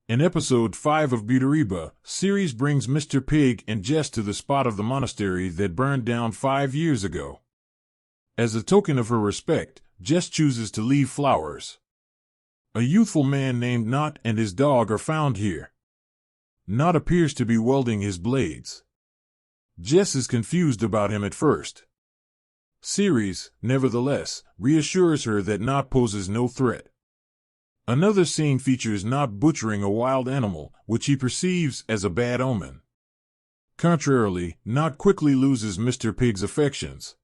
In episode 5 of Butareba, series brings Mr. Pig and Jess to the spot of the monastery that burned down 5 years ago. As a token of her respect, Jess chooses to leave flowers. A youthful man named Knot and his dog are found here. Knot appears to be welding his blades. Jess is confused about him at first. Ceres, nevertheless, reassures her that Knot poses no threat. Another scene features Knot butchering a wild animal, which he perceives as a bad omen. Contrarily, Knot quickly loses Mr. Pig's affections.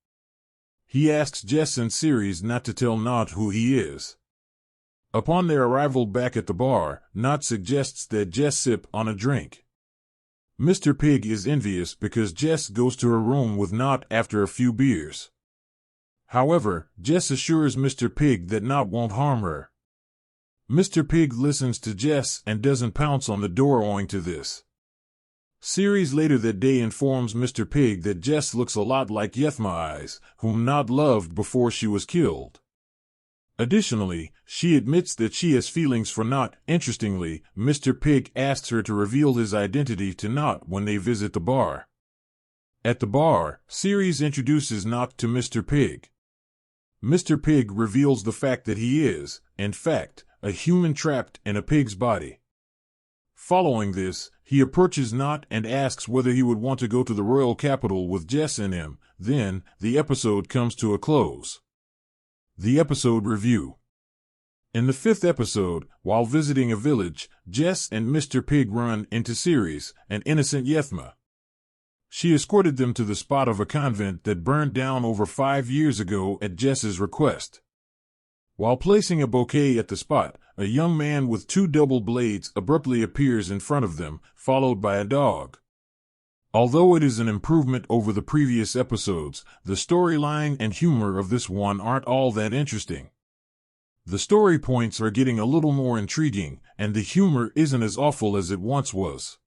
He asks Jess and Ceres not to tell Knot who he is. Upon their arrival back at the bar, Knot suggests that Jess sip on a drink. Mr. Pig is envious because Jess goes to her room with Knot after a few beers. However, Jess assures Mr. Pig that Knot won't harm her. Mr. Pig listens to Jess and doesn't pounce on the door owing to this. Ceres later that day informs Mr. Pig that Jess looks a lot like Yethma, whom Knot loved before she was killed. Additionally, she admits that she has feelings for Knot. Interestingly, Mr. Pig asks her to reveal his identity to Knot when they visit the bar. At the bar, Ceres introduces Knot to Mr. Pig. Mr. Pig reveals the fact that he is, in fact, a human trapped in a pig's body. Following this, he approaches Knot and asks whether he would want to go to the royal capital with Jess and him. Then, the episode comes to a close. The episode review. In the 5th episode, while visiting a village, Jess and Mr. Pig run into Ceres, an innocent Yethma. She escorted them to the spot of a convent that burned down over 5 years ago at Jess's request. While placing a bouquet at the spot, a young man with 2 double blades abruptly appears in front of them, followed by a dog. Although it is an improvement over the previous episodes, the storyline and humor of this one aren't all that interesting. The story points are getting a little more intriguing, and the humor isn't as awful as it once was.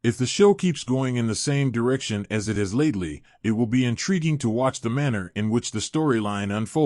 If the show keeps going in the same direction as it has lately, it will be intriguing to watch the manner in which the storyline unfolds.